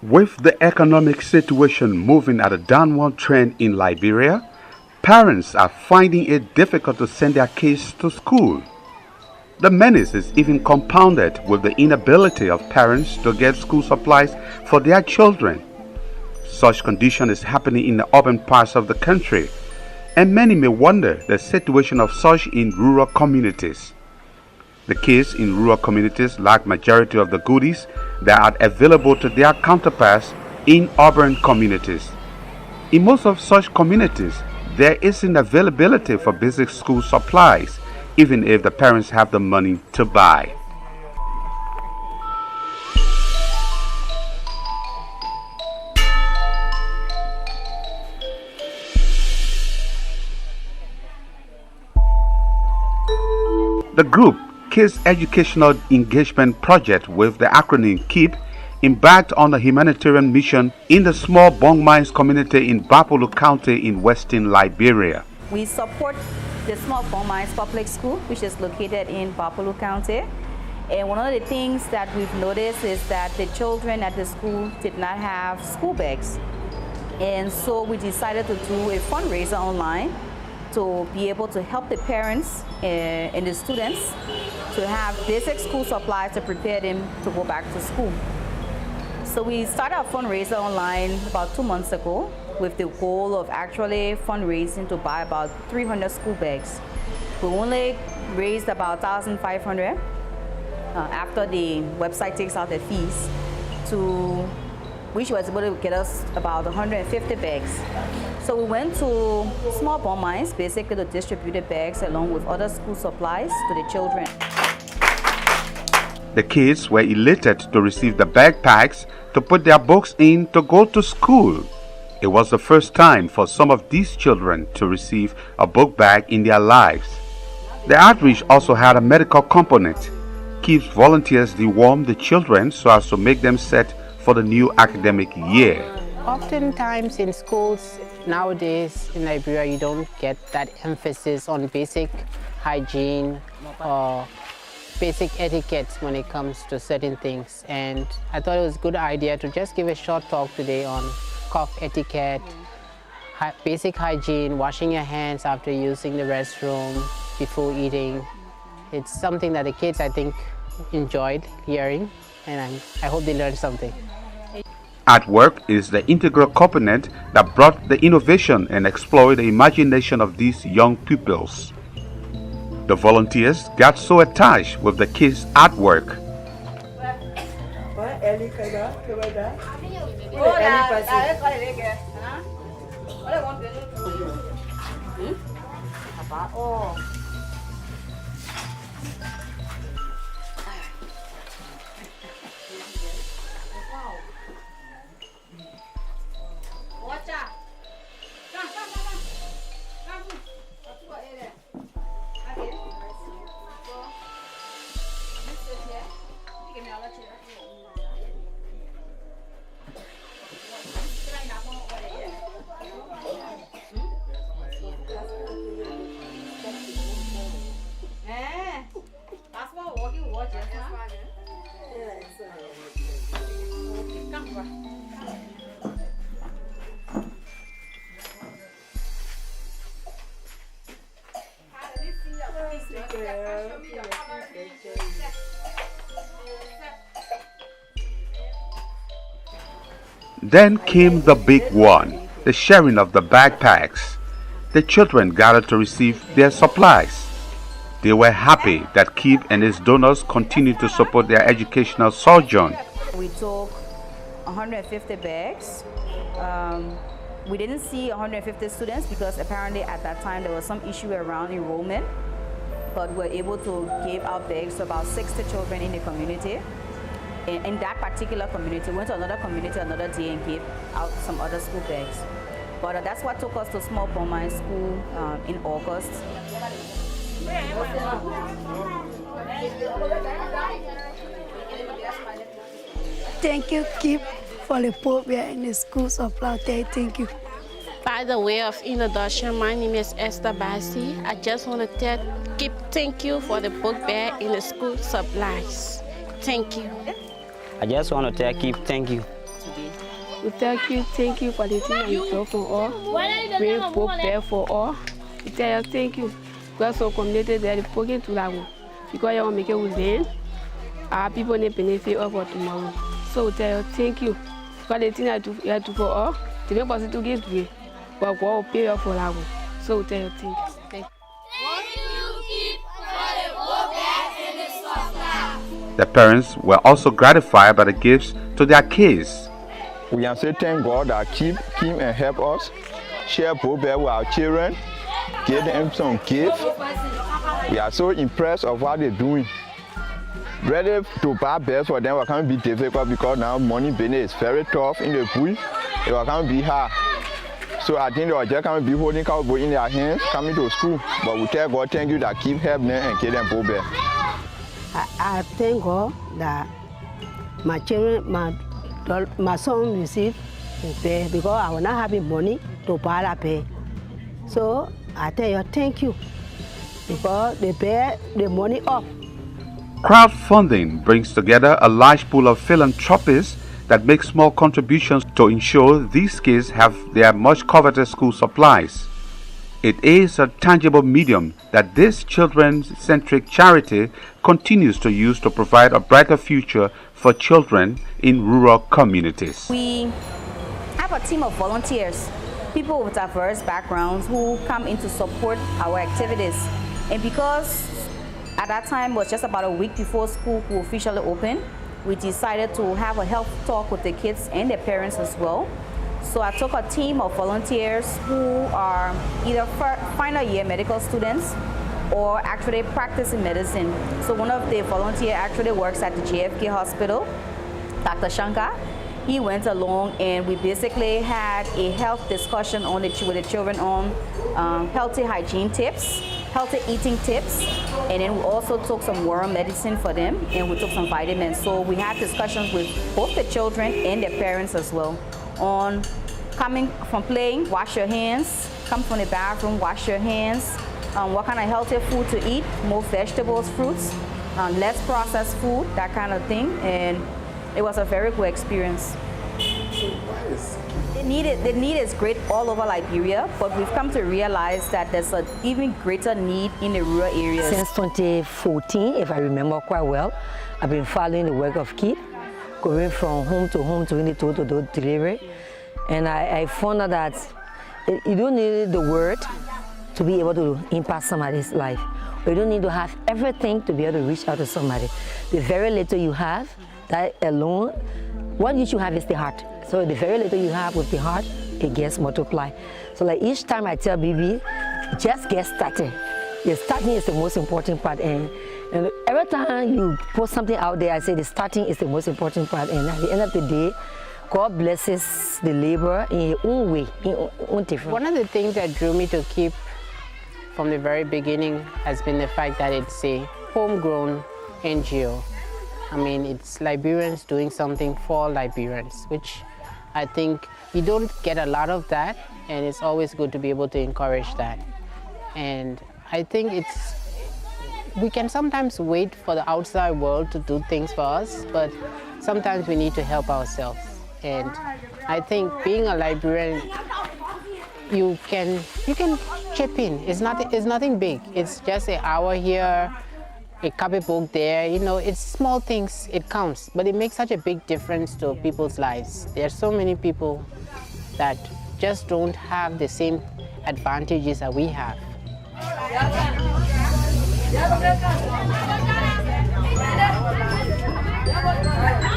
With the economic situation moving at a downward trend in Liberia, parents are finding it difficult to send their kids to school. The menace is even compounded with the inability of parents to get school supplies for their children. Such condition is happening in the urban parts of the country, and many may wonder the situation of such in rural communities. The kids in rural communities lack majority of the goodies that are available to their counterparts in urban communities. In most of such communities, there isn't availability for basic school supplies, even if the parents have the money to buy. The group Kids Educational Engagement Project, with the acronym KEEP, embarked on a humanitarian mission in the small bong mines community in Bapolu County in western Liberia. We support the small bong mines public school, which is located in Bapolu County. And one of the things that we've noticed is that the children at the school did not have school bags. And so we decided to do a fundraiser online to be able to help the parents and the students to have basic school supplies to prepare them to go back to school. So we started our fundraiser online about 2 months ago with the goal of actually fundraising to buy about 300 school bags. We only raised about 1,500 after the website takes out the fees, which was able to get us about 150 bags. So we went to small bong mines basically to distribute the bags along with other school supplies to the children. The kids were elated to receive the backpacks to put their books in to go to school. It was the first time for some of these children to receive a book bag in their lives. The outreach also had a medical component. KEEP's volunteers deworm the children so as to make them set for the new academic year. Oftentimes in schools nowadays in Liberia, you don't get that emphasis on basic hygiene or basic etiquette when it comes to certain things. And I thought it was a good idea to just give a short talk today on cough etiquette, basic hygiene, washing your hands after using the restroom, before eating. It's something that the kids, I think, enjoyed hearing, and I hope they learned something. Artwork is the integral component that brought the innovation and explored the imagination of these young pupils. The volunteers got so attached with the kids' artwork. Then came the big one, the sharing of the backpacks. The children gathered to receive their supplies. They were happy that KEEP and its donors continued to support their educational sojourn. We took 150 bags. We didn't see 150 students because apparently at that time there was some issue around enrollment, but we were able to give out bags to about 60 children in the community. In that particular community, we went to another community another day and gave out some other school bags. But that's what took us to small bong mines school in August. Thank you, KEEP, for the book bag and the school supply. Thank you. By the way of introduction, my name is Esther Bassi. I just want to tell KEEP thank you for the book bag and the school supplies. Thank you. I just want to tell KEEP thank you We thank you for the thing that you do for all. Bring book there for all. We tell you thank you. Because our community there is poking to that one. Because you want to make it with them, our people need benefit of for tomorrow. So we tell you thank you. Because the thing that you do for all, the people possible to get to it. But we will pay you for that one. So we tell you thank you. The parents were also gratified by the gifts to their kids. We can say thank God that keep and help us, share both with our children, give them some gifts. We are so impressed of what they're doing. Ready to buy bells for them, it can't be difficult because now money business is very tough in the bush. It can't be hard. So I think they are just going to be holding cowboy in their hands, coming to school. But we tell God thank you that keep helping them and give them both bells. I thank God that my children, my son received the pay because I was not having money to buy that pay. So I tell you thank you because they pay the money up. Crowdfunding brings together a large pool of philanthropists that make small contributions to ensure these kids have their much coveted school supplies. It is a tangible medium that this children-centric charity continues to use to provide a brighter future for children in rural communities. We have a team of volunteers, people with diverse backgrounds who come in to support our activities. And because at that time was just about a week before school will officially open, we decided to have a health talk with the kids and their parents as well. So I took a team of volunteers who are either final year medical students or actually practicing medicine. So one of the volunteers actually works at the JFK hospital, Dr. Shankar. He went along and we basically had a health discussion on with the children on healthy hygiene tips, healthy eating tips, and then we also took some worm medicine for them and we took some vitamins. So we had discussions with both the children and their parents as well on coming from playing, wash your hands, come from the bathroom, wash your hands, what kind of healthy food to eat, more vegetables, fruits, less processed food, that kind of thing, and it was a very good experience. The need is great all over Liberia, but we've come to realize that there's an even greater need in the rural areas. Since 2014, if I remember quite well, I've been following the work of KID, going from home to home, doing the door-to-door delivery. And I found out that you don't need the word to be able to impact somebody's life. You don't need to have everything to be able to reach out to somebody. The very little you have, that alone, what you should have is the heart. So the very little you have with the heart, it gets multiplied. So like each time I tell BB, just get started. The starting is the most important part. And every time you put something out there, I say the starting is the most important part. And at the end of the day, God blesses the labor in your own way, in your own different. One of the things that drew me to KID from the very beginning has been the fact that it's a homegrown NGO. I mean, it's Liberians doing something for Liberians, which I think we don't get a lot of that, and it's always good to be able to encourage that. And I think we can sometimes wait for the outside world to do things for us, but sometimes we need to help ourselves. And I think being a Liberian, you can chip in. It's nothing big. It's just an hour here, a copybook there. You know, it's small things. It counts, but it makes such a big difference to people's lives. There are so many people that just don't have the same advantages that we have. Yeah.